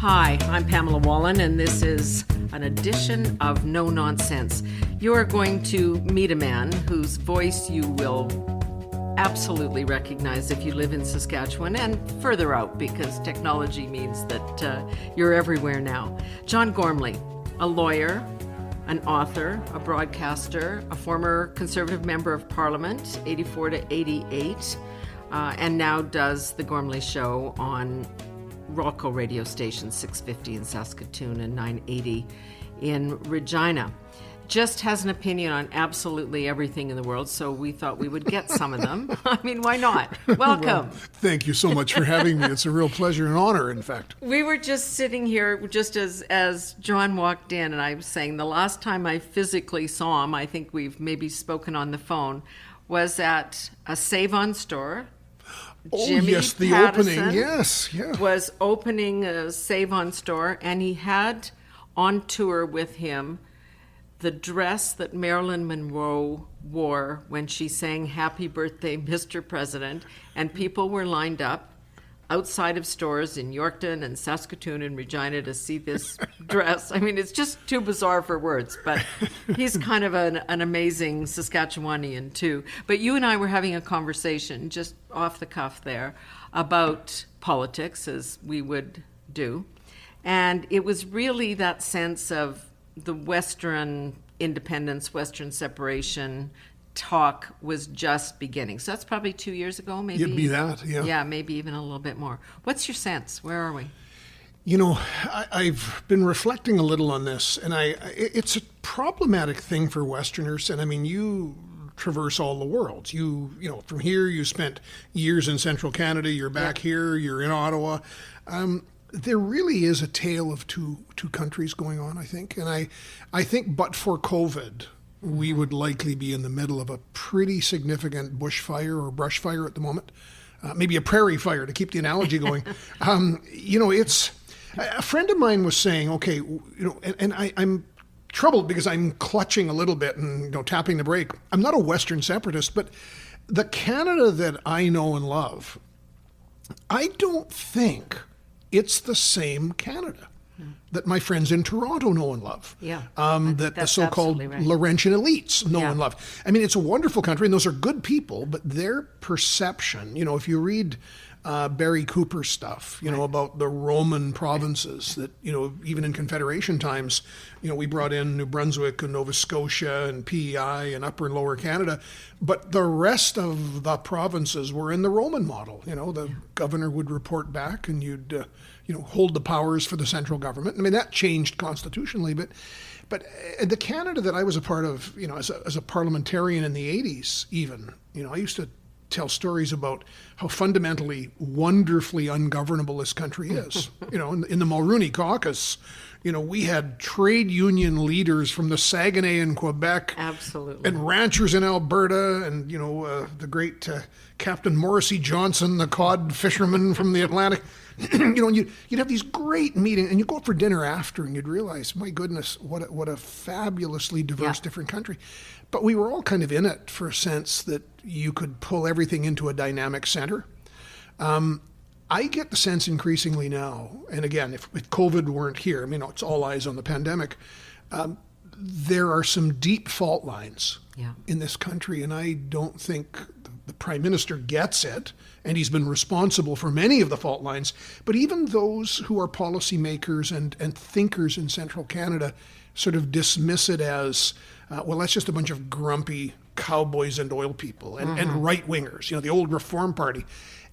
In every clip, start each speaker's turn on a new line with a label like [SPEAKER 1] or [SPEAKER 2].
[SPEAKER 1] Hi, I'm Pamela Wallin, and this is an edition of No Nonsense. You are going to meet a man whose voice you will absolutely recognize if you live in Saskatchewan and further out, because technology means that you're everywhere now. John Gormley, a lawyer, an author, a broadcaster, a former Conservative member of Parliament, 84 to 88, and now does the Gormley Show on Rolco radio station 650 in Saskatoon and 980 in Regina. Just has an opinion on absolutely everything in the world, so we thought we would get some of them. I mean, why not? Welcome.
[SPEAKER 2] Well, thank you so much for having me. It's a real pleasure and honor, in fact.
[SPEAKER 1] We were just sitting here just as John walked in, and I was saying the last time I physically saw him, I think we've maybe spoken on the phone, was at a Save-On store.
[SPEAKER 2] Oh,
[SPEAKER 1] Jimmy
[SPEAKER 2] yes, the
[SPEAKER 1] Pattison
[SPEAKER 2] opening, yes, yeah.
[SPEAKER 1] was opening a Save-On store, and he had on tour with him the dress that Marilyn Monroe wore when she sang Happy Birthday, Mr. President, and people were lined up outside of stores in Yorkton and Saskatoon and Regina to see this dress. I mean, it's just too bizarre for words, but he's kind of an amazing Saskatchewanian too. But you and I were having a conversation just off the cuff there about politics, as we would do. And it was really that sense of the Western independence, Western separation talk was just beginning. So that's probably 2 years ago, maybe?
[SPEAKER 2] It'd be that, yeah.
[SPEAKER 1] Yeah, maybe even a little bit more. What's your sense? Where are we?
[SPEAKER 2] You know, I've been reflecting a little on this, and it's a problematic thing for Westerners. And I mean, you traverse all the worlds. You know, from here, you spent years in central Canada, you're back here, you're in Ottawa. There really is a tale of two countries going on, I think. And I think but for COVID, we would likely be in the middle of a pretty significant bushfire or brush fire at the moment. Maybe a prairie fire, to keep the analogy going. You know, it's a friend of mine was saying, okay, you know, and I'm troubled because I'm clutching a little bit and, you know, tapping the brake. I'm not a Western separatist, but the Canada that I know and love, I don't think it's the same Canada that my friends in Toronto know and love.
[SPEAKER 1] Yeah,
[SPEAKER 2] that the so-called
[SPEAKER 1] right.
[SPEAKER 2] Laurentian elites know and love. I mean, it's a wonderful country, and those are good people, but their perception, you know, if you read Barry Cooper's stuff, you know, about the Roman provinces that, you know, even in Confederation times, you know, we brought in New Brunswick and Nova Scotia and PEI and Upper and Lower Canada, but the rest of the provinces were in the Roman model. You know, the governor would report back and you'd, you know, hold the powers for the central government. I mean, that changed constitutionally, but the Canada that I was a part of, you know, as a parliamentarian in the 80s even, you know, I used to tell stories about how fundamentally wonderfully ungovernable this country is. You know, in the Mulrooney Caucus, you know, we had trade union leaders from the Saguenay in Quebec.
[SPEAKER 1] Absolutely.
[SPEAKER 2] And ranchers in Alberta, and, you know, the great Captain Morrissey Johnson, the cod fisherman from the Atlantic. You know, you'd have these great meetings, and you go out for dinner after, and you'd realize, my goodness, what a fabulously diverse, different country. But we were all kind of in it for a sense that you could pull everything into a dynamic center. I get the sense increasingly now, and again, if COVID weren't here, I mean, it's all eyes on the pandemic, there are some deep fault lines in this country, and I don't think the Prime Minister gets it, and he's been responsible for many of the fault lines. But even those who are policymakers and thinkers in central Canada sort of dismiss it as, well, that's just a bunch of grumpy cowboys and oil people and right-wingers, you know, the old Reform Party.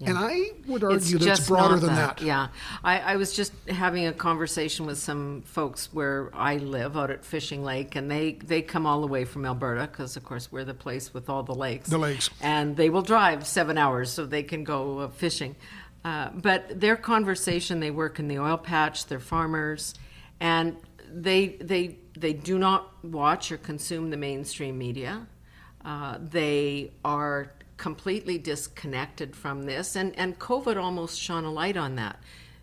[SPEAKER 2] And I would argue that it's broader than that.
[SPEAKER 1] Yeah. I was just having a conversation with some folks where I live out at Fishing Lake, and they come all the way from Alberta because, of course, we're the place with all the lakes.
[SPEAKER 2] The lakes.
[SPEAKER 1] And they will drive 7 hours so they can go fishing. But their conversation, they work in the oil patch, they're farmers, and they do not watch or consume the mainstream media. They are completely disconnected from this, and COVID almost shone a light on that.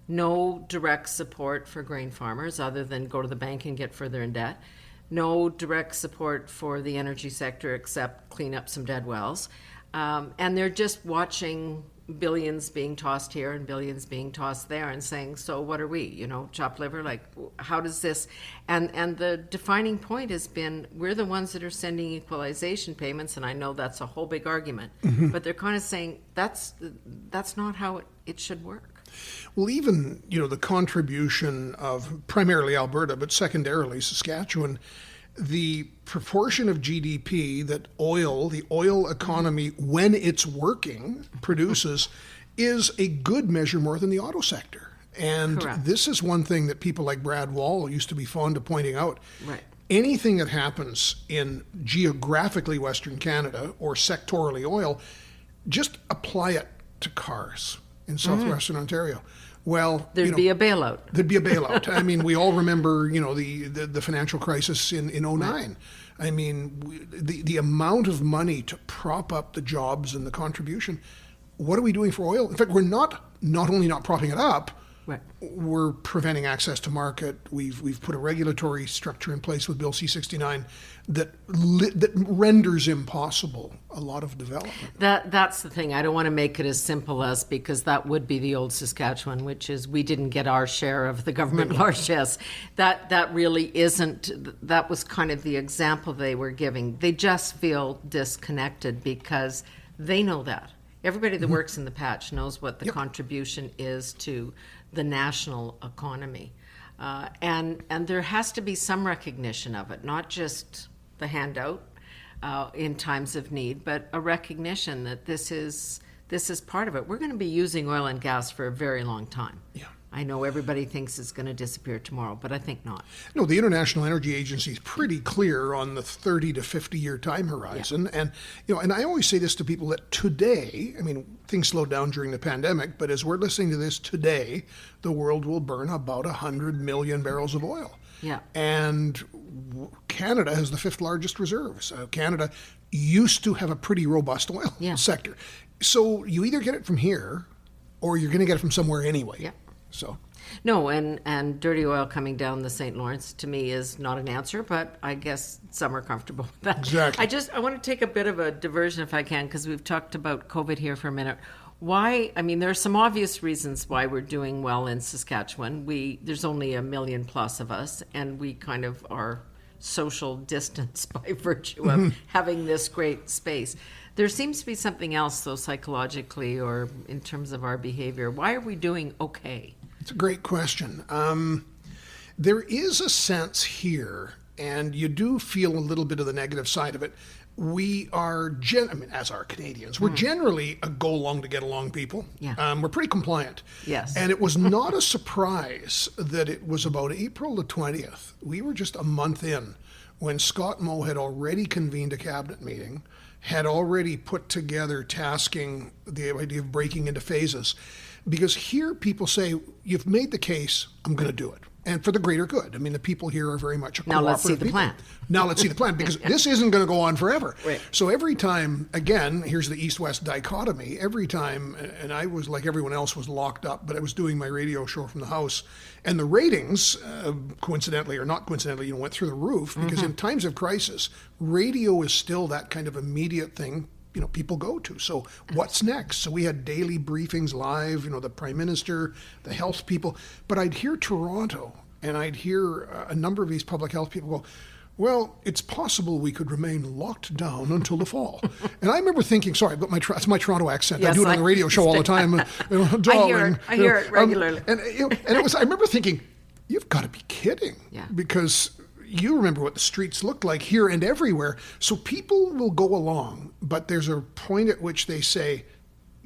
[SPEAKER 1] No direct support for grain farmers other than go to the bank and get further in debt. No direct support for the energy sector except clean up some dead wells. And they're just watching billions being tossed here and billions being tossed there and saying, so what are we, chopped liver? Like, how does this, and the defining point has been, we're the ones that are sending equalization payments, and I know that's a whole big argument, but they're kind of saying that's not how it should work.
[SPEAKER 2] Well, even, the contribution of primarily Alberta, but secondarily Saskatchewan, the proportion of GDP that the oil economy, when it's working, produces is a good measure more than the auto sector. And
[SPEAKER 1] Correct.
[SPEAKER 2] This is one thing that people like Brad Wall used to be fond of pointing out.
[SPEAKER 1] Right.
[SPEAKER 2] Anything that happens in geographically Western Canada or sectorally oil, just apply it to cars in southwestern Ontario. Well,
[SPEAKER 1] There'd be a bailout.
[SPEAKER 2] There'd be a bailout. I mean, we all remember, the financial crisis in 09. Right. I mean, the amount of money to prop up the jobs and the contribution. What are we doing for oil? In fact, we're not only not propping it up,
[SPEAKER 1] right.
[SPEAKER 2] We're preventing access to market. We've put a regulatory structure in place with Bill C-69 that renders impossible a lot of development.
[SPEAKER 1] That's the thing. I don't want to make it as simple as, because that would be the old Saskatchewan, which is we didn't get our share of the government largesse. That really isn't. That was kind of the example they were giving. They just feel disconnected because they know that. Everybody that works in the patch knows what the contribution is to the national economy. And there has to be some recognition of it, not just the handout in times of need, but a recognition that this is part of it. We're going to be using oil and gas for a very long time.
[SPEAKER 2] Yeah.
[SPEAKER 1] I know everybody thinks it's going to disappear tomorrow, but I think not.
[SPEAKER 2] No, the International Energy Agency is pretty clear on the 30 to 50 year time horizon. Yeah. And I always say this to people that today, I mean, things slowed down during the pandemic, but as we're listening to this today, the world will burn about 100 million barrels of oil.
[SPEAKER 1] Yeah.
[SPEAKER 2] And Canada has the 5th largest reserves. Canada used to have a pretty robust oil sector. So you either get it from here or you're going to get it from somewhere anyway.
[SPEAKER 1] Yeah.
[SPEAKER 2] So.
[SPEAKER 1] No, and dirty oil coming down the St. Lawrence to me is not an answer, but I guess some are comfortable with that.
[SPEAKER 2] Exactly.
[SPEAKER 1] I want to take a bit of a diversion if I can, because we've talked about COVID here for a minute. Why? I mean, there are some obvious reasons why we're doing well in Saskatchewan. There's only 1 million plus of us, and we kind of are social distance by virtue of having this great space. There seems to be something else, though, psychologically or in terms of our behavior. Why are we doing okay?
[SPEAKER 2] It's a great question. There is a sense here, and you do feel a little bit of the negative side of it. We are, as are Canadians, we're generally a go along to get along people.
[SPEAKER 1] Yeah.
[SPEAKER 2] We're pretty compliant.
[SPEAKER 1] Yes.
[SPEAKER 2] And it was not a surprise that it was about April the 20th. We were just a month in when Scott Moe had already convened a cabinet meeting, had already put together tasking the idea of breaking into phases. Because here people say, you've made the case, I'm going to do it. And for the greater good. I mean, the people here are very much a cooperative
[SPEAKER 1] Now let's see the
[SPEAKER 2] people.
[SPEAKER 1] plan.
[SPEAKER 2] Now let's see the plan, because this isn't going to go on forever.
[SPEAKER 1] Right.
[SPEAKER 2] So every time, again, here's the East-West dichotomy. Every time, and I was like everyone else was locked up, but I was doing my radio show from the house. And the ratings, coincidentally or not coincidentally, went through the roof, because in times of crisis, radio is still that kind of immediate thing people go to. So what's next? So we had daily briefings live, the Prime Minister, the health people. But I'd hear Toronto, and I'd hear a number of these public health people go, well, it's possible we could remain locked down until the fall. And I remember thinking, sorry, but it's my Toronto accent.
[SPEAKER 1] Yes,
[SPEAKER 2] I do it on the radio show all the time. Darling,
[SPEAKER 1] I hear it regularly.
[SPEAKER 2] And it was, I remember thinking, you've got to be kidding.
[SPEAKER 1] Yeah.
[SPEAKER 2] Because you remember what the streets looked like here and everywhere. So people will go along, but there's a point at which they say,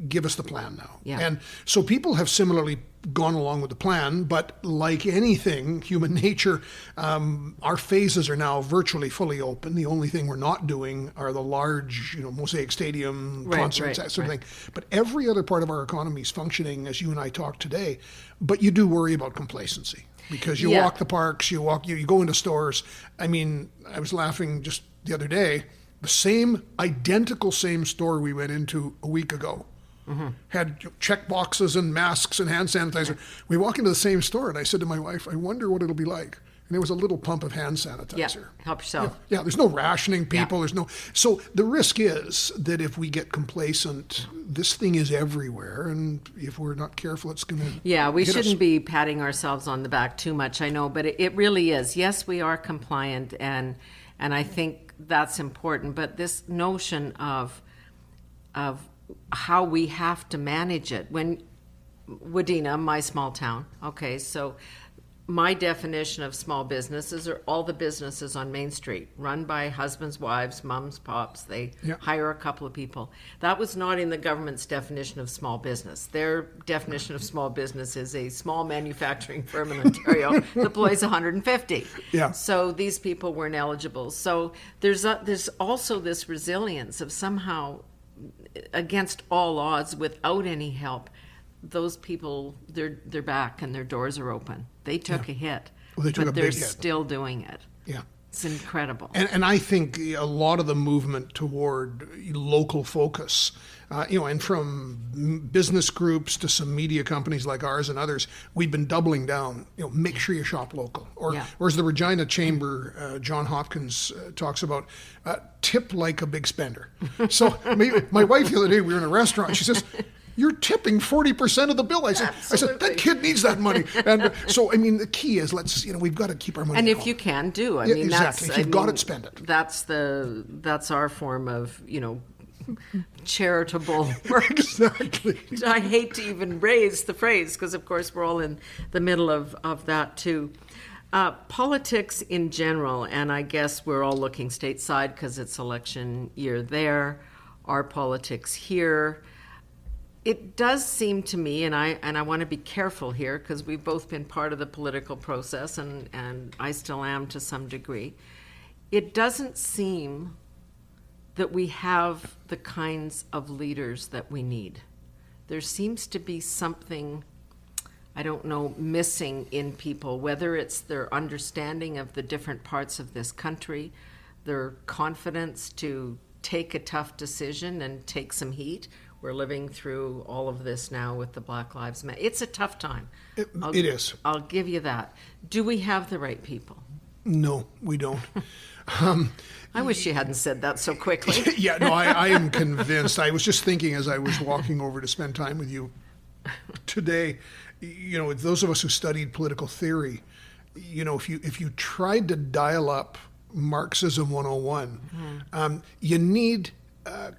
[SPEAKER 2] give us the plan now.
[SPEAKER 1] Yeah.
[SPEAKER 2] And so people have similarly gone along with the plan, but like anything, human nature, our phases are now virtually fully open. The only thing we're not doing are the large, Mosaic Stadium concerts, that sort of thing. But every other part of our economy is functioning as you and I talk today. But you do worry about complacency. Because you walk the parks, you go into stores. I mean, I was laughing just the other day. The identical same store we went into a week ago had check boxes and masks and hand sanitizer. We walk into the same store, and I said to my wife, I wonder what it'll be like there was a little pump of hand sanitizer.
[SPEAKER 1] Yeah, help yourself.
[SPEAKER 2] Yeah, there's no rationing people.
[SPEAKER 1] Yeah.
[SPEAKER 2] There's no. So the risk is that if we get complacent, this thing is everywhere, and if we're not careful, it's going to.
[SPEAKER 1] Yeah, we shouldn't be patting ourselves on the back too much, I know, but it really is. Yes, we are compliant, and I think that's important. But this notion of how we have to manage it when Wadena, my small town. Okay, so my definition of small businesses are all the businesses on Main Street, run by husbands, wives, mums, pops. They hire a couple of people. That was not in the government's definition of small business. Their definition of small business is a small manufacturing firm in Ontario that employs 150.
[SPEAKER 2] Yeah.
[SPEAKER 1] So these people weren't eligible. So there's also this resilience of somehow, against all odds, without any help, those people, they're back and their doors are open. They took a hit,
[SPEAKER 2] well,
[SPEAKER 1] but they're
[SPEAKER 2] big hit.
[SPEAKER 1] still doing it.
[SPEAKER 2] Yeah.
[SPEAKER 1] It's incredible.
[SPEAKER 2] And I think a lot of the movement toward local focus, and from business groups to some media companies like ours and others, we've been doubling down. Make sure you shop local. Or as the Regina Chamber, John Hopkins talks about, tip like a big spender. So my wife the other day, we were in a restaurant. She says, "You're tipping 40% of the bill." I said, that kid needs that money. And so, the key is we've got to keep our money.
[SPEAKER 1] And
[SPEAKER 2] at
[SPEAKER 1] if
[SPEAKER 2] home.
[SPEAKER 1] you can do,
[SPEAKER 2] exactly. If you've got it, spend it.
[SPEAKER 1] That's our form of, charitable work.
[SPEAKER 2] Exactly.
[SPEAKER 1] I hate to even raise the phrase because, of course, we're all in the middle of that too. Politics in general, and I guess we're all looking stateside because it's election year there. Our politics here. It does seem to me, and I want to be careful here because we've both been part of the political process, and I still am to some degree. It doesn't seem that we have the kinds of leaders that we need. There seems to be something, I don't know, missing in people, whether it's their understanding of the different parts of this country, their confidence to take a tough decision and take some heat. We're living through all of this now with the Black Lives Matter. It's a tough time.
[SPEAKER 2] It is.
[SPEAKER 1] I'll give you that. Do we have the right people?
[SPEAKER 2] No, we don't.
[SPEAKER 1] I wish you hadn't said that so quickly.
[SPEAKER 2] Yeah, no, I am convinced. I was just thinking as I was walking over to spend time with you today, those of us who studied political theory, if you tried to dial up Marxism 101, you need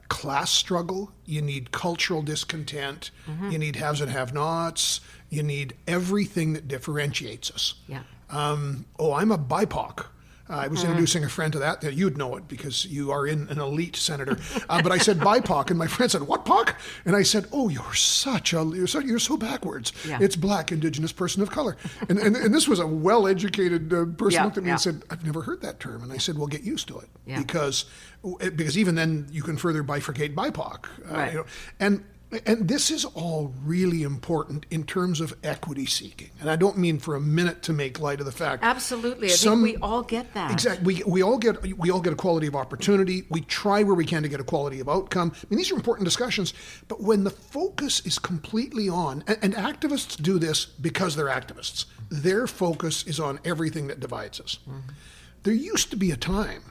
[SPEAKER 2] class struggle, you need cultural discontent, you need haves and have-nots, you need everything that differentiates us.
[SPEAKER 1] Yeah.
[SPEAKER 2] I'm a BIPOC. I was introducing a friend to that. You'd know it because you are in an elite, Senator. But I said BIPOC, and my friend said, "What POC?" And I said, "Oh, you're so backwards.
[SPEAKER 1] Yeah.
[SPEAKER 2] It's Black, Indigenous, person of color." And this was a well-educated person looked at me and said, "I've never heard that term." And I said, "Well, get used to it because even then you can further bifurcate BIPOC."
[SPEAKER 1] Right.
[SPEAKER 2] And this is all really important in terms of equity seeking. And I don't mean for a minute to make light of the fact.
[SPEAKER 1] Absolutely. I think we all get that.
[SPEAKER 2] Exactly. We all get equality of opportunity. We try where we can to get equality of outcome. These are important discussions. But when the focus is completely on, and activists do this because they're activists, their focus is on everything that divides us. Mm-hmm. There used to be a time,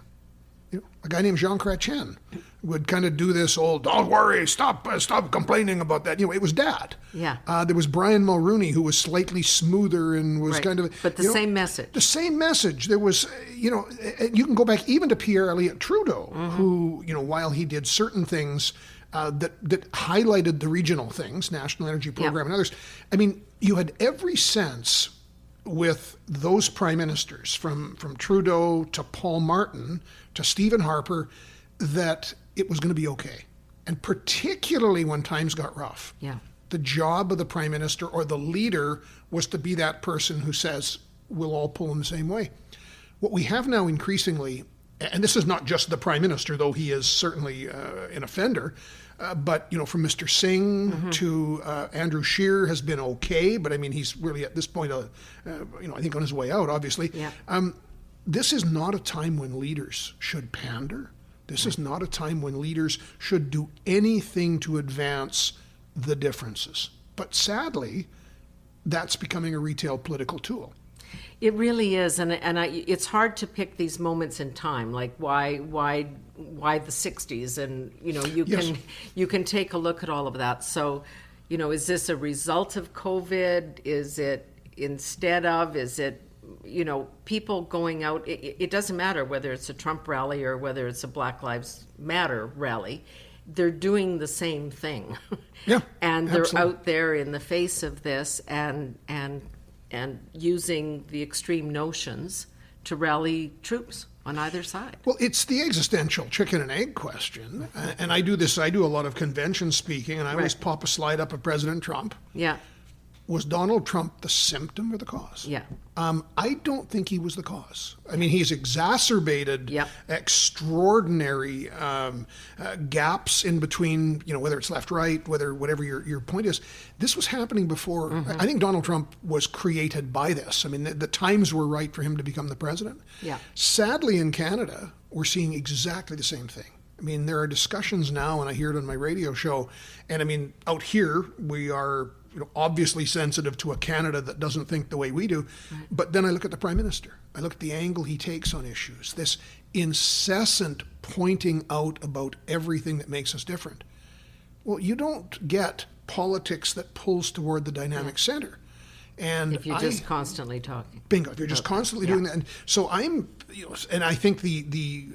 [SPEAKER 2] a guy named Jean Chrétien would kind of do this old, "Don't worry, stop complaining about that." It was Dad.
[SPEAKER 1] Yeah.
[SPEAKER 2] There was Brian Mulrooney, who was slightly smoother and was kind of...
[SPEAKER 1] But the same message.
[SPEAKER 2] The same message. There was, you can go back even to Pierre Elliott Trudeau, who, while he did certain things that highlighted the regional things, National Energy Program and others, you had every sense with those prime ministers, from Trudeau to Paul Martin to Stephen Harper, that it was going to be okay. And particularly when times got rough.
[SPEAKER 1] Yeah.
[SPEAKER 2] The job of the prime minister or the leader was to be that person who says, we'll all pull in the same way. What we have now increasingly, and this is not just the prime minister, though he is certainly an offender, but, from Mr. Singh to Andrew Scheer has been okay, but he's really at this point, I think on his way out, obviously.
[SPEAKER 1] Yeah.
[SPEAKER 2] This is not a time when leaders should pander. This is not a time when leaders should do anything to advance the differences. But sadly, that's becoming a retail political tool.
[SPEAKER 1] It really is, and it's hard to pick these moments in time. Like why the '60s, and you can take a look at all of that. So, is this a result of COVID? Is it instead of? Is it people going out? It doesn't matter whether it's a Trump rally or whether it's a Black Lives Matter rally. They're doing the same thing.
[SPEAKER 2] Yeah,
[SPEAKER 1] and they're
[SPEAKER 2] absolutely
[SPEAKER 1] out there in the face of this and using the extreme notions to rally troops on either side.
[SPEAKER 2] Well, it's the existential chicken and egg question. And I do a lot of convention speaking, and I always pop a slide up of President Trump.
[SPEAKER 1] Yeah.
[SPEAKER 2] Was Donald Trump the symptom or the cause?
[SPEAKER 1] Yeah.
[SPEAKER 2] I don't think he was the cause. I mean, he's exacerbated extraordinary gaps in between, whether it's left, right, whatever your point is. This was happening before. Mm-hmm. I think Donald Trump was created by this. I mean, the times were right for him to become the president.
[SPEAKER 1] Yeah.
[SPEAKER 2] Sadly, in Canada, we're seeing exactly the same thing. I mean, there are discussions now, and I hear it on my radio show, and I mean, out here, we are obviously sensitive to a Canada that doesn't think the way we do. Right. But then I look at the Prime Minister. I look at the angle he takes on issues, this incessant pointing out about everything that makes us different. Well, you don't get politics that pulls toward the dynamic center. And
[SPEAKER 1] if you're just constantly talking.
[SPEAKER 2] Bingo. If you're just constantly doing that. And so I'm, and I think the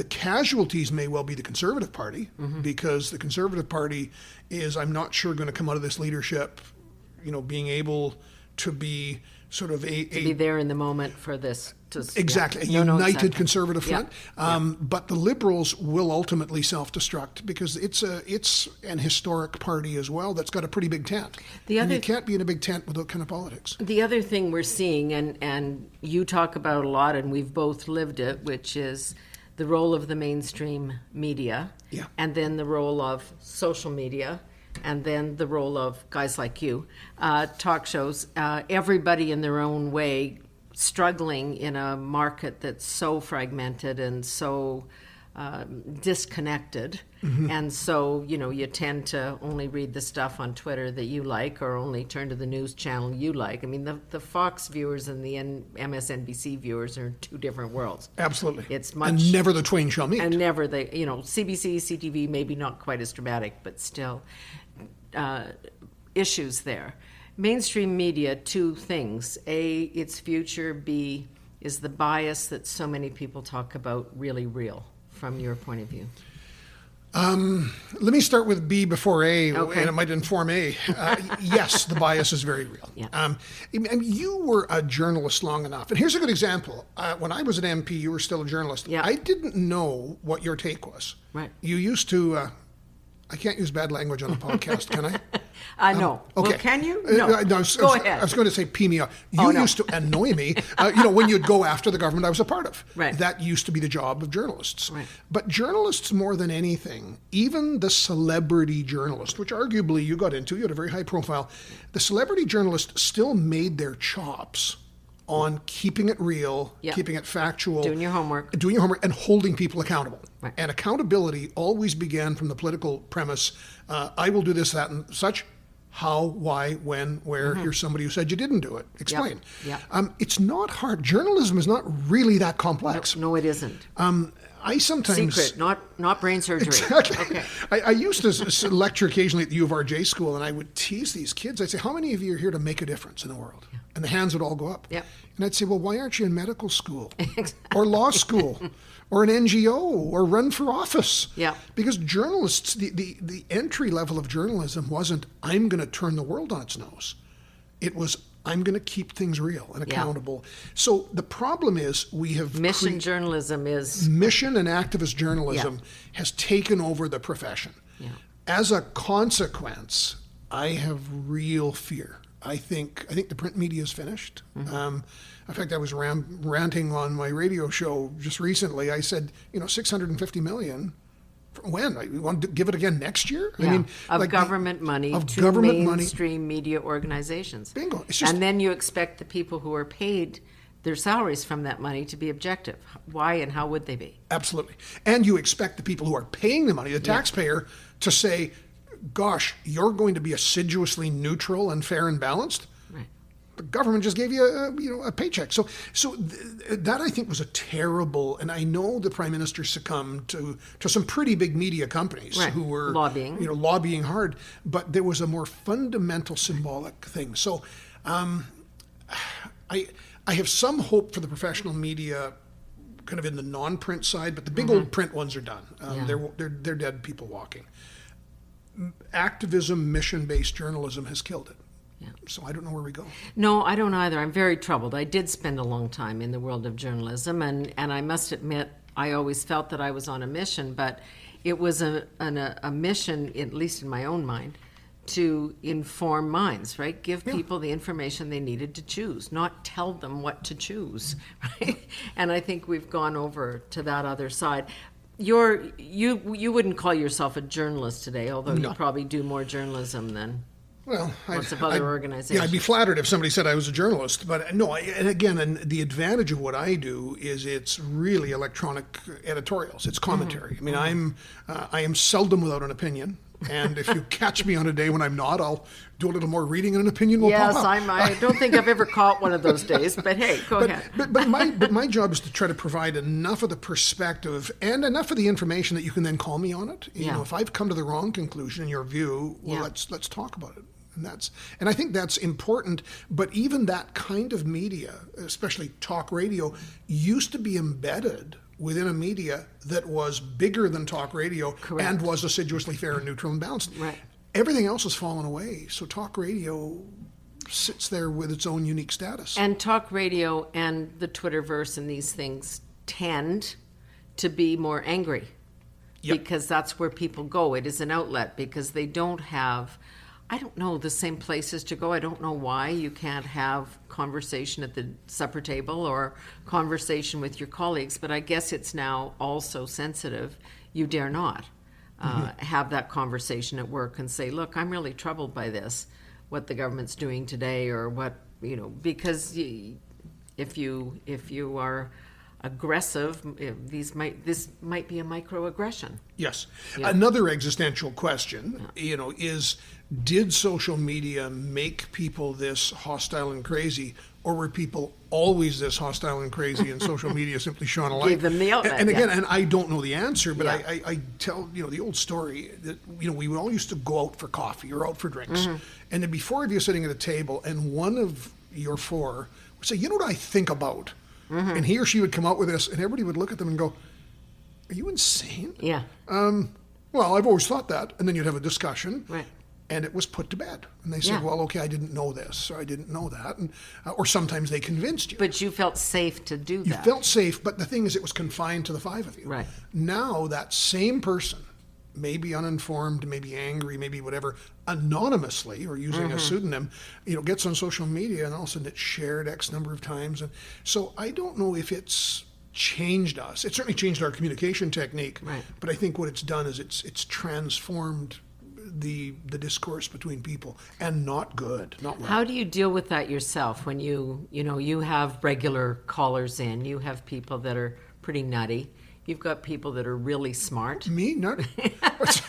[SPEAKER 2] casualties may well be the Conservative Party, because the Conservative Party is, I'm not sure, going to come out of this leadership, being able to be sort of to
[SPEAKER 1] be there in the moment for this.
[SPEAKER 2] Exactly. A united Conservative front. But the Liberals will ultimately self-destruct because it's an historic party as well that's got a pretty big tent. And you can't be in a big tent without kind of politics.
[SPEAKER 1] The other thing we're seeing, and you talk about a lot, and we've both lived it, which is the role of the mainstream media, and then the role of social media, and then the role of guys like you, talk shows, everybody in their own way struggling in a market that's so fragmented and so disconnected. And so, you tend to only read the stuff on Twitter that you like, or only turn to the news channel you like. I mean, the Fox viewers and the MSNBC viewers are in two different worlds.
[SPEAKER 2] Absolutely.
[SPEAKER 1] It's much,
[SPEAKER 2] and never the twain shall meet.
[SPEAKER 1] And never CBC, CTV, maybe not quite as dramatic, but still issues there. Mainstream media, two things. A, its future. B, is the bias that so many people talk about really real from your point of view?
[SPEAKER 2] Let me start with B before A, and it might inform A. Yes, the bias is very real. Yeah. You were a journalist long enough, and here's a good example. When I was an MP, you were still a journalist.
[SPEAKER 1] Yeah.
[SPEAKER 2] I didn't know what your take was.
[SPEAKER 1] Right.
[SPEAKER 2] You used to... I can't use bad language on the podcast, can I?
[SPEAKER 1] No.
[SPEAKER 2] Okay.
[SPEAKER 1] Well, can you? No. Go ahead.
[SPEAKER 2] I was going to say pee me off. You used to annoy me, when you'd go after the government I was a part of.
[SPEAKER 1] Right.
[SPEAKER 2] That used to be the job of journalists.
[SPEAKER 1] Right.
[SPEAKER 2] But journalists, more than anything, even the celebrity journalist, which arguably you got into, you had a very high profile, the celebrity journalist still made their chops on keeping it real, keeping it factual.
[SPEAKER 1] Doing your homework,
[SPEAKER 2] and holding people accountable.
[SPEAKER 1] Right.
[SPEAKER 2] And accountability always began from the political premise, I will do this, that, and such. How, why, when, where. Here's somebody who said you didn't do it. Explain. It's not hard. Journalism is not really that complex.
[SPEAKER 1] No, it isn't.
[SPEAKER 2] I sometimes...
[SPEAKER 1] Secret, not brain surgery.
[SPEAKER 2] Exactly.
[SPEAKER 1] Okay.
[SPEAKER 2] I used to lecture occasionally at the U of RJ school, and I would tease these kids. I'd say, how many of you are here to make a difference in the world? Yeah. And the hands would all go up.
[SPEAKER 1] Yep.
[SPEAKER 2] And I'd say, well, why aren't you in medical school or law school or an NGO or run for office?
[SPEAKER 1] Yeah.
[SPEAKER 2] Because journalists, the entry level of journalism wasn't, I'm going to turn the world on its nose. It was, I'm going to keep things real and accountable. So the problem is we have...
[SPEAKER 1] Mission journalism is...
[SPEAKER 2] Mission and activist journalism has taken over the profession.
[SPEAKER 1] Yeah.
[SPEAKER 2] As a consequence, I have real fear. I think the print media is finished. In fact, I was ranting on my radio show just recently. I said, $650 million. When? You want to give it again next year?
[SPEAKER 1] Yeah.
[SPEAKER 2] I mean,
[SPEAKER 1] of government money to mainstream media organizations.
[SPEAKER 2] Bingo. It's just,
[SPEAKER 1] and then you expect the people who are paid their salaries from that money to be objective. Why and how would they be?
[SPEAKER 2] Absolutely. And you expect the people who are paying the money, the taxpayer, to say, gosh, you're going to be assiduously neutral and fair and balanced?
[SPEAKER 1] Right.
[SPEAKER 2] the government just gave you a paycheck. So that I think was a terrible, and I know the Prime Minister succumbed to some pretty big media companies who were lobbying hard, but there was a more fundamental symbolic thing. So I have some hope for the professional media kind of in the non-print side, but the big old print ones are done. They're dead people walking. Activism, mission-based journalism has killed it. Yeah. So I don't know where we go.
[SPEAKER 1] No, I don't either. I'm very troubled. I did spend a long time in the world of journalism, and I must admit, I always felt that I was on a mission, but it was a mission, at least in my own mind, to inform minds, right? Give people the information they needed to choose, not tell them what to choose, right? And I think we've gone over to that other side. You wouldn't call yourself a journalist today, although you probably do more journalism than lots of other organizations.
[SPEAKER 2] Yeah, I'd be flattered if somebody said I was a journalist, but no. And the advantage of what I do is it's really electronic editorials. It's commentary. I mean, I am seldom without an opinion. And if you catch me on a day when I'm not, I'll do a little more reading and an opinion will pop up.
[SPEAKER 1] Yes, I don't think I've ever caught one of those days, but hey, go ahead.
[SPEAKER 2] But my job is to try to provide enough of the perspective and enough of the information that you can then call me on it. You know, if I've come to the wrong conclusion in your view, let's talk about it. And I think that's important. But even that kind of media, especially talk radio, used to be embedded within a media that was bigger than talk radio and was assiduously fair and neutral and balanced.
[SPEAKER 1] Right.
[SPEAKER 2] Everything else has fallen away. So talk radio sits there with its own unique status.
[SPEAKER 1] And talk radio and the Twitterverse and these things tend to be more angry because that's where people go. It is an outlet because they don't have, I don't know, the same places to go. I don't know why you can't have conversation at the supper table or conversation with your colleagues, but I guess it's now also sensitive. You dare not have that conversation at work and say, look, I'm really troubled by this, what the government's doing today, or what, because if you are aggressive, this might be a microaggression.
[SPEAKER 2] Yes. Yeah. Another existential question, is did social media make people this hostile and crazy, or were people always this hostile and crazy and social media simply shone a light?
[SPEAKER 1] Gave them the outlet.
[SPEAKER 2] And again, and I don't know the answer, but I tell, the old story that, we all used to go out for coffee or out for drinks. And then before of you sitting at a table and one of your four would say, you know what I think about? And he or she would come out with this and everybody would look at them and go, are you insane?
[SPEAKER 1] Yeah.
[SPEAKER 2] Well, I've always thought that. And then you'd have a discussion.
[SPEAKER 1] Right.
[SPEAKER 2] And it was put to bed. And they said, well, okay, I didn't know this, or I didn't know that. And, or sometimes they convinced you.
[SPEAKER 1] But you felt safe to do that.
[SPEAKER 2] You felt safe, but the thing is, it was confined to the five of you.
[SPEAKER 1] Right.
[SPEAKER 2] Now, that same person, maybe uninformed, maybe angry, maybe whatever, anonymously or using a pseudonym, gets on social media and all of a sudden it's shared X number of times. And so I don't know if it's changed us. It certainly changed our communication technique. Right. But I think what it's done is it's transformed the discourse between people, and not good, not well.
[SPEAKER 1] How do you deal with that yourself when you have regular callers in, you have people that are pretty nutty, you've got people that are really smart.
[SPEAKER 2] Me? Nutty?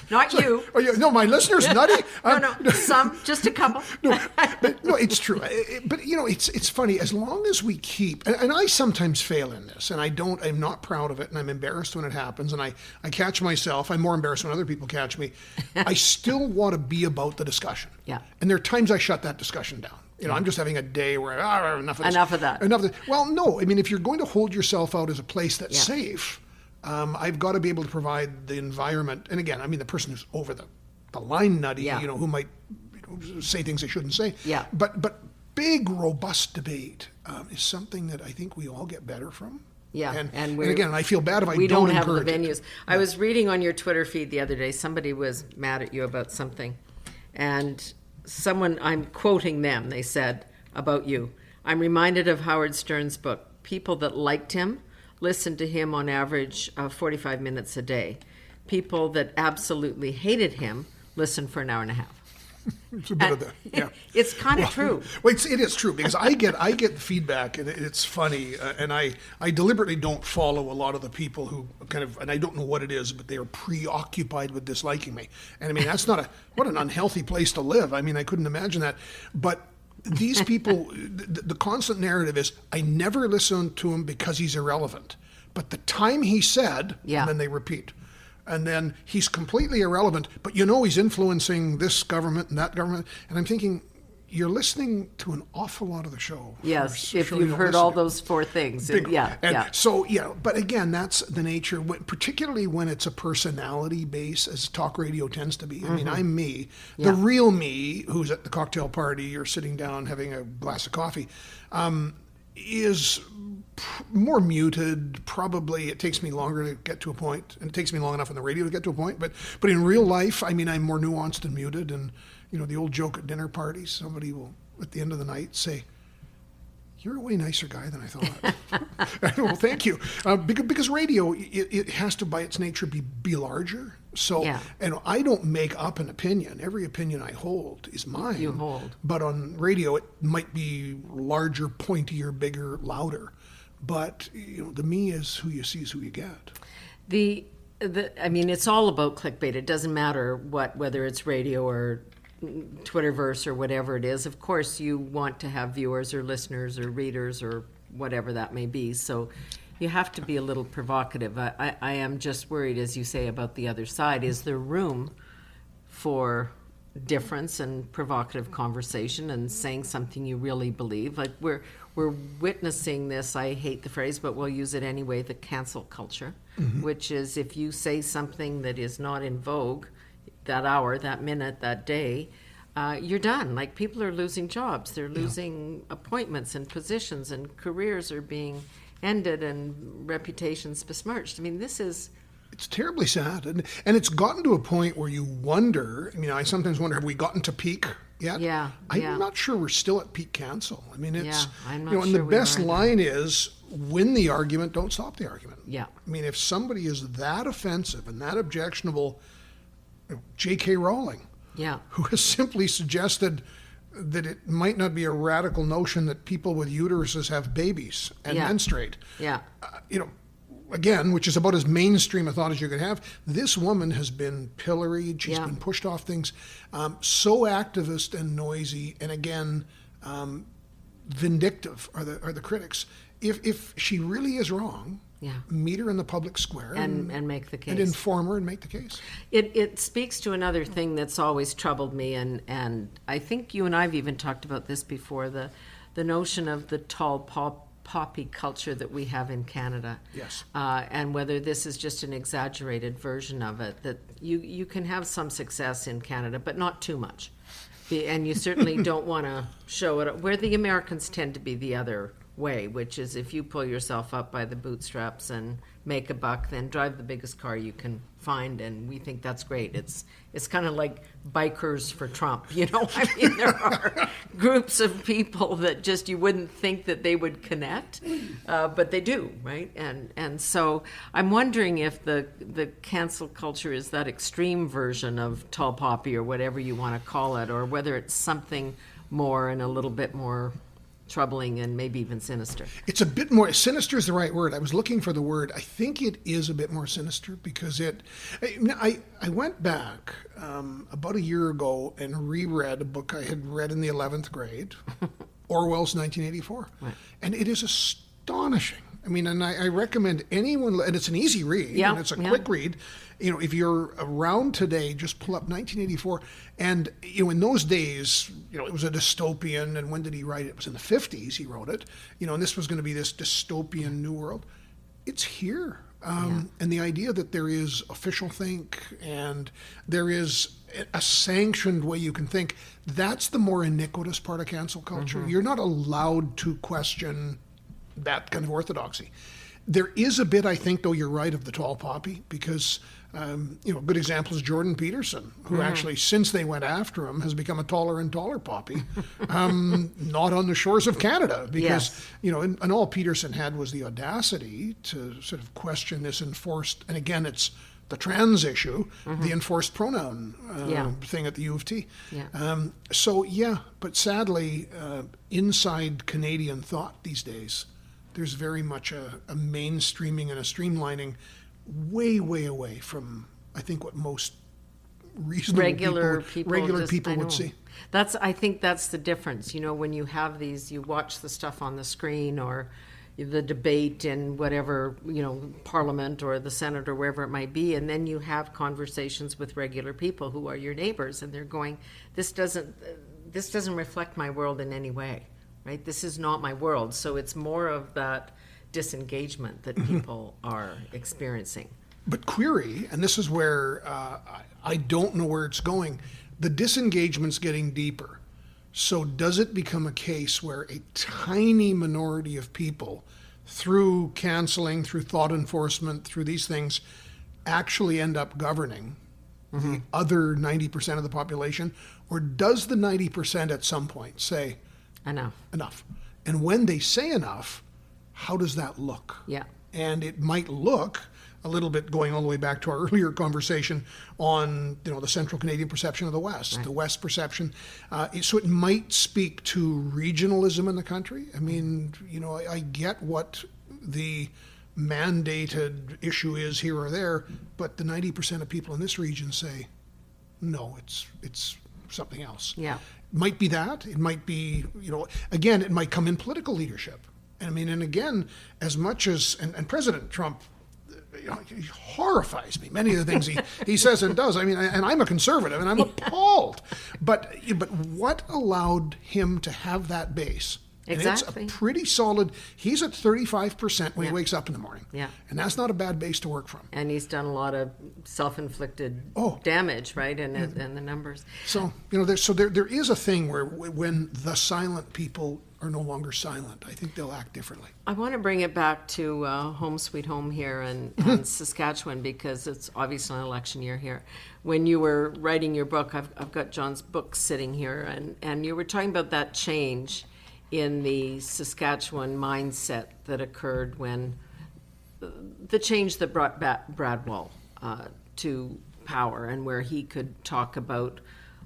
[SPEAKER 1] Not you.
[SPEAKER 2] Oh, no, my listeners nutty?
[SPEAKER 1] No, some, just a couple.
[SPEAKER 2] No, it's true. But it's funny, as long as we keep, and I sometimes fail in this, and I'm not proud of it, and I'm embarrassed when it happens, and I catch myself, I'm more embarrassed when other people catch me. I still want to be about the discussion. Yeah. And there are times I shut that discussion down. I'm just having a day where enough of this.
[SPEAKER 1] Enough of that.
[SPEAKER 2] Enough of this. Well, no, I mean, if you're going to hold yourself out as a place that's safe, I've got to be able to provide the environment. And again, I mean, the person who's over the line nutty, who might say things they shouldn't say. Yeah. But big, robust debate is something that I think we all get better from. Yeah. And again, I feel bad if I don't have the venues.
[SPEAKER 1] I was reading on your Twitter feed the other day, somebody was mad at you about something. And I'm quoting them, they said about you, I'm reminded of Howard Stern's book, people that liked him listened to him on average 45 minutes a day. People that absolutely hated him listened for an hour and a half.
[SPEAKER 2] It's a bit of that, yeah.
[SPEAKER 1] It's kind of true.
[SPEAKER 2] Well, it is true because I get feedback and it's funny, and I deliberately don't follow a lot of the people who and I don't know what it is, but they are preoccupied with disliking me. And I mean, that's what an unhealthy place to live. I mean, I couldn't imagine that. But these people, the constant narrative is, I never listen to him because he's irrelevant. But the time he said, and then they repeat. And then he's completely irrelevant, but he's influencing this government and that government. And I'm thinking, you're listening to an awful lot of the show.
[SPEAKER 1] Yes, if you've heard all those four things.
[SPEAKER 2] So, but again, that's the nature, particularly when it's a personality base, as talk radio tends to be. I mean, I'm me. The real me, who's at the cocktail party or sitting down having a glass of coffee, is more muted. Probably it takes me longer to get to a point, and it takes me long enough on the radio to get to a point. But in real life, I mean, I'm more nuanced and muted. And the old joke at dinner parties, somebody will at the end of the night say, "You're a way nicer guy than I thought." Well, thank you. Because radio, it has to, by its nature, be larger. So, and I don't make up an opinion. Every opinion I hold is mine.
[SPEAKER 1] You hold.
[SPEAKER 2] But on radio, it might be larger, pointier, bigger, louder. But the me is who you see is who you get.
[SPEAKER 1] I mean, it's all about clickbait. It doesn't matter whether it's radio or Twitterverse or whatever it is. Of course, you want to have viewers or listeners or readers or whatever that may be. So you have to be a little provocative. I am just worried, as you say, about the other side. Is there room for difference and provocative conversation and saying something you really believe? Like we're witnessing this, I hate the phrase, but we'll use it anyway, the cancel culture, which is if you say something that is not in vogue that hour, that minute, that day, you're done. Like people are losing jobs, they're losing appointments and positions, and careers are being ended and reputations besmirched. I mean, it's
[SPEAKER 2] terribly sad. And it's gotten to a point where you wonder, I sometimes wonder, have we gotten to peak yet? I'm not sure we're still at peak cancel. I mean, it's,
[SPEAKER 1] I'm not sure
[SPEAKER 2] and the best line is, win the argument, don't stop the argument.
[SPEAKER 1] Yeah.
[SPEAKER 2] I mean, if somebody is that offensive and that objectionable, J.K. Rowling, who has simply suggested that it might not be a radical notion that people with uteruses have babies and menstruate. Again, which is about as mainstream a thought as you could have. This woman has been pilloried. She's been pushed off things. So activist and noisy, and again, vindictive are the critics. If she really is wrong, meet her in the public square
[SPEAKER 1] and make the case.
[SPEAKER 2] And inform her and make the case.
[SPEAKER 1] It speaks to another thing that's always troubled me, and I think you and I have even talked about this before, the notion of the tall poppy culture that we have in Canada.
[SPEAKER 2] Yes.
[SPEAKER 1] And whether this is just an exaggerated version of it, that you can have some success in Canada, but not too much. And you certainly don't want to show it, where the Americans tend to be the other way, which is if you pull yourself up by the bootstraps and make a buck, then drive the biggest car you can find, and we think that's great. It's kind of like bikers for Trump, I mean, there are groups of people that just you wouldn't think that they would connect, but they do, right? And so I'm wondering if the cancel culture is that extreme version of tall poppy or whatever you want to call it, or whether it's something more and a little bit more troubling and maybe even sinister.
[SPEAKER 2] It's a bit more, sinister is the right word. I was looking for the word. I think it is a bit more sinister because I went back about a year ago and reread a book I had read in the 11th grade, Orwell's 1984. Right. And it is astonishing. I mean, and I recommend anyone, and it's an easy read, and it's a quick read. If you're around today, just pull up 1984. And, in those days, it was a dystopian. And when did he write it? It was in the 50s he wrote it. And this was going to be this dystopian new world. It's here. And the idea that there is official think and there is a sanctioned way you can think, that's the more iniquitous part of cancel culture. You're not allowed to question that kind of orthodoxy. There is a bit, I think, though, you're right, of the tall poppy, because, a good example is Jordan Peterson, who actually, since they went after him, has become a taller and taller poppy, not on the shores of Canada, because, and all Peterson had was the audacity to sort of question this enforced, and again, it's the trans issue, the enforced pronoun thing at the U of T. But sadly, inside Canadian thought these days, there's very much a mainstreaming and a streamlining way, way away from, I think, what most reasonable regular people would see.
[SPEAKER 1] I think that's the difference. You know, when you have these, you watch the stuff on the screen or the debate in whatever, you know, Parliament or the Senate or wherever it might be, and then you have conversations with regular people who are your neighbors, and they're going, this doesn't reflect my world in any way, right? This is not my world. So it's more of that disengagement that people are experiencing.
[SPEAKER 2] But query, and this is where I don't know where it's going, the disengagement's getting deeper. So does it become a case where a tiny minority of people, through canceling, through thought enforcement, through these things, actually end up governing the other 90% of the population? Or does the 90% at some point say, enough? And when they say enough, how does that look? Yeah. And it might look a little bit, going all the way back to our earlier conversation on, you know, the central Canadian perception of the West, the West perception. So it might speak to regionalism in the country. I mean, you know, I get what the mandated issue is here or there, but the 90% of people in this region say, no, it's something else. Yeah. It might be that. It might be, you know, again, it might come in political leadership. I mean, and again, as much as, and President Trump, you know, he horrifies me. Many of the things he says and does. I mean, and I'm a conservative, and I'm appalled. But what allowed him to have that base? Exactly. And it's a pretty solid. He's at 35% when he wakes up in the morning. Yeah. And that's not a bad base to work from.
[SPEAKER 1] And he's done a lot of self-inflicted damage, right? And the numbers.
[SPEAKER 2] So, you know, there is a thing where when the silent people are no longer silent, I think they'll act differently.
[SPEAKER 1] I want to bring it back to home sweet home here in Saskatchewan, because it's obviously an election year here. When you were writing your book, I've got John's book sitting here, and you were talking about that change in the Saskatchewan mindset that occurred when the change that brought Brad Wall to power, and where he could talk about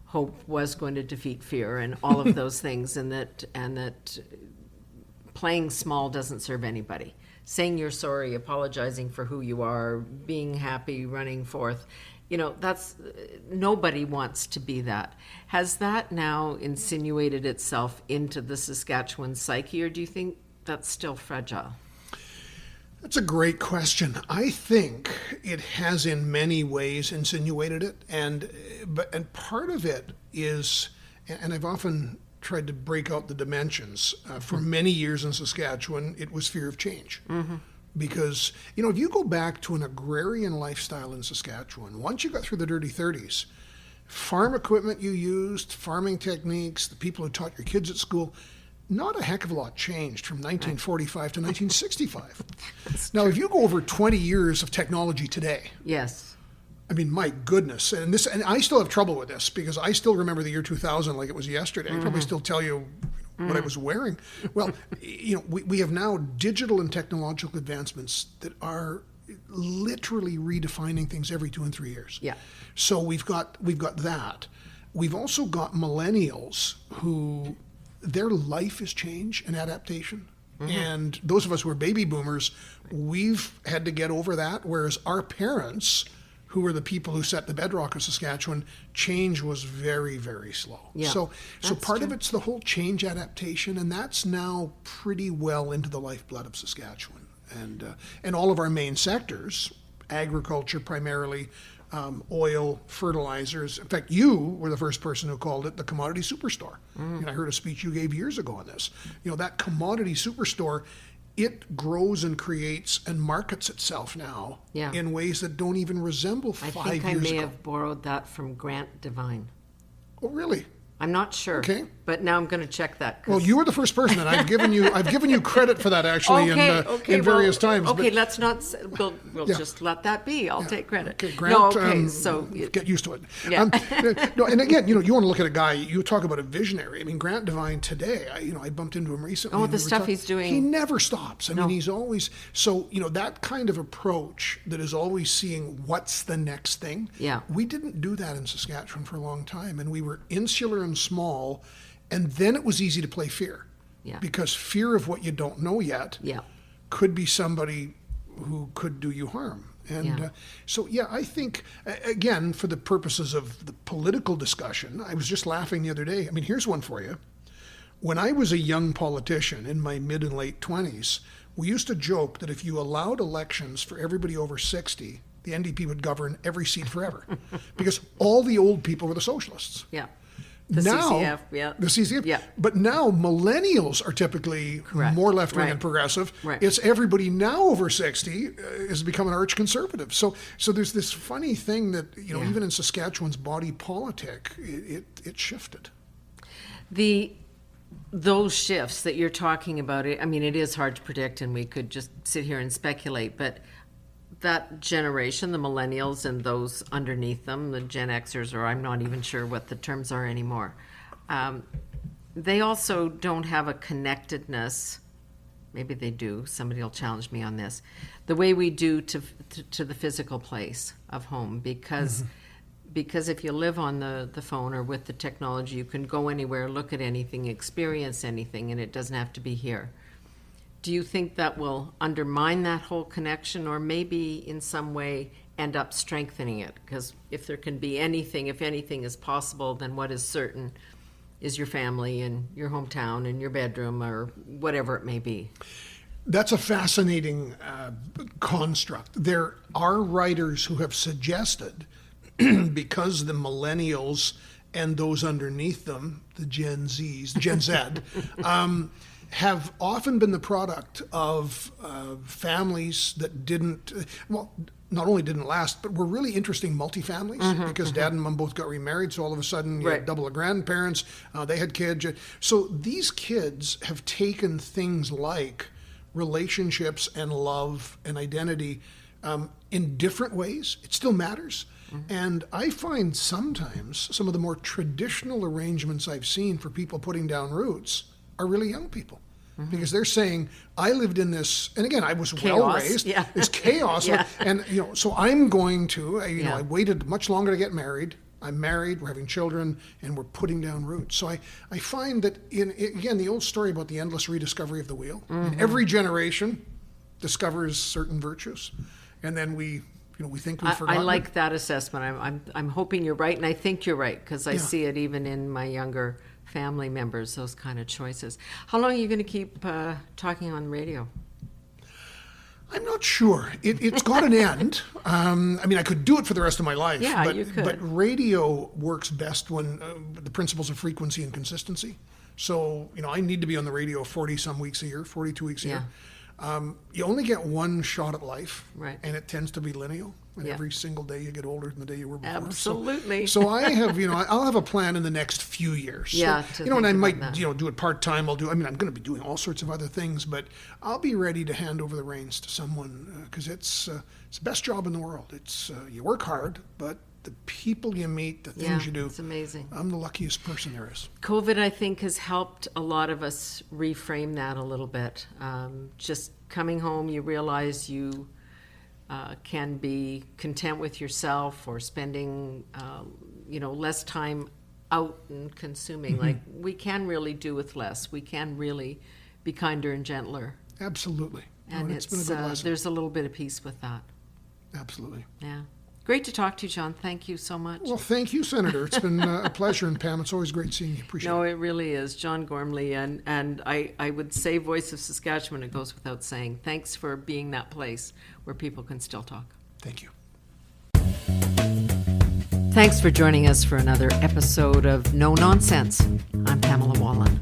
[SPEAKER 1] hope was going to defeat fear and all of those things, and that playing small doesn't serve anybody. Saying you're sorry, apologizing for who you are, being happy, running forth. You know, nobody wants to be that. Has that now insinuated itself into the Saskatchewan psyche, or do you think that's still fragile?
[SPEAKER 2] That's a great question. I think it has in many ways insinuated it, and part of it is, and I've often tried to break out the dimensions. For many years in Saskatchewan, it was fear of change. Mm-hmm. Because, you know, if you go back to an agrarian lifestyle in Saskatchewan, once you got through the dirty 30s, farm equipment you used, farming techniques, the people who taught your kids at school, not a heck of a lot changed from 1945 to 1965. Now, if you go over 20 years of technology today, yes, I mean, my goodness, and I still have trouble with this because I still remember the year 2000 like it was yesterday. I can probably still tell you what I was wearing. Well, you know, we have now digital and technological advancements that are literally redefining things every 2 and 3 years. Yeah. So we've got that. We've also got millennials who their life is change and adaptation. Mm-hmm. And those of us who are baby boomers, we've had to get over that, whereas our parents, who were the people who set the bedrock of Saskatchewan, change was very, very slow. Yeah, so part of it's the whole change adaptation, and that's now pretty well into the lifeblood of Saskatchewan. And all of our main sectors, agriculture primarily, oil, fertilizers. In fact, you were the first person who called it the commodity superstore. And I heard a speech you gave years ago on this. You know, that commodity superstore, it grows and creates and markets itself now in ways that don't even resemble 5 years ago. I think I may have
[SPEAKER 1] borrowed that from Grant Devine.
[SPEAKER 2] Oh, really?
[SPEAKER 1] I'm not sure. Okay. But now I'm going to check that.
[SPEAKER 2] Well, you were the first person, and I've given you credit for that actually in various times.
[SPEAKER 1] Okay, let's not. We'll just let that be. I'll take credit.
[SPEAKER 2] Okay, Grant. So get used to it. Yeah. No, and again, you know, you want to look at a guy. You talk about a visionary. I mean, Grant Devine today. I bumped into him recently.
[SPEAKER 1] Oh, the stuff he's doing.
[SPEAKER 2] He never stops. I mean, he's always that kind of approach that is always seeing what's the next thing. Yeah. We didn't do that in Saskatchewan for a long time, and we were insular and small. And then it was easy to play fear, because fear of what you don't know yet could be somebody who could do you harm. And I think, again, for the purposes of the political discussion, I was just laughing the other day. I mean, here's one for you. When I was a young politician in my mid and late 20s, we used to joke that if you allowed elections for everybody over 60, the NDP would govern every seat forever because all the old people were the socialists.
[SPEAKER 1] Yeah.
[SPEAKER 2] The CCF.
[SPEAKER 1] Yeah.
[SPEAKER 2] But now millennials are typically more left-wing and progressive. Right. It's everybody now over 60 has become an arch conservative. So there's this funny thing that, even in Saskatchewan's body politic, it shifted.
[SPEAKER 1] Those shifts that you're talking about, I mean, it is hard to predict, and we could just sit here and speculate, but that generation, the millennials and those underneath them, the Gen Xers, or I'm not even sure what the terms are anymore, they also don't have a connectedness, maybe they do, somebody will challenge me on this, the way we do to the physical place of home, because if you live on the phone or with the technology, you can go anywhere, look at anything, experience anything, and it doesn't have to be here. Do you think that will undermine that whole connection, or maybe in some way end up strengthening it? Because if there can be anything, if anything is possible, then what is certain is your family and your hometown and your bedroom or whatever it may be.
[SPEAKER 2] That's a fascinating construct. There are writers who have suggested, because the millennials and those underneath them, the Gen Z, have often been the product of families that not only didn't last, but were really interesting multifamilies because dad and mom both got remarried. So all of a sudden, you had double the grandparents, they had kids. So these kids have taken things like relationships and love and identity in different ways. It still matters. And I find sometimes some of the more traditional arrangements I've seen for people putting down roots are really young people. Because they're saying, I lived in this, and again, I was well raised. Yeah. It's chaos. And, so I'm going to, I waited much longer to get married. I'm married, we're having children, and we're putting down roots. So I find that, again, the old story about the endless rediscovery of the wheel. Every generation discovers certain virtues, and then we think we've forgotten.
[SPEAKER 1] I like that assessment. I'm hoping you're right, and I think you're right, because I see it even in my younger family members, those kind of choices. How long are you going to keep talking on radio?
[SPEAKER 2] I'm not sure. It's got an end. I could do it for the rest of my life.
[SPEAKER 1] Yeah, you could.
[SPEAKER 2] But radio works best when the principles of frequency and consistency. So, I need to be on the radio 40-some weeks a year, 42 weeks a year. You only get one shot at life, and it tends to be lineal. And every single day you get older than the day you were before.
[SPEAKER 1] Absolutely.
[SPEAKER 2] So I have, I'll have a plan in the next few years. And I might, do it part-time. I'm going to be doing all sorts of other things, but I'll be ready to hand over the reins to someone because it's the best job in the world. It's you work hard, but the people you meet, the things you do.
[SPEAKER 1] It's amazing.
[SPEAKER 2] I'm the luckiest person there is.
[SPEAKER 1] COVID, I think, has helped a lot of us reframe that a little bit. Just coming home, you realize you can be content with yourself or spending, less time out and consuming. Like, we can really do with less. We can really be kinder and gentler.
[SPEAKER 2] Absolutely.
[SPEAKER 1] And
[SPEAKER 2] it's been a good lesson.
[SPEAKER 1] There's a little bit of peace with that.
[SPEAKER 2] Absolutely.
[SPEAKER 1] Yeah. Great to talk to you, John. Thank you so much.
[SPEAKER 2] Well, thank you, Senator. It's been a pleasure. And Pam, it's always great seeing you. Appreciate it.
[SPEAKER 1] No, it really is. John Gormley. And I would say Voice of Saskatchewan, it goes without saying. Thanks for being that place where people can still talk.
[SPEAKER 2] Thank you.
[SPEAKER 1] Thanks for joining us for another episode of No Nonsense. I'm Pamela Wallin.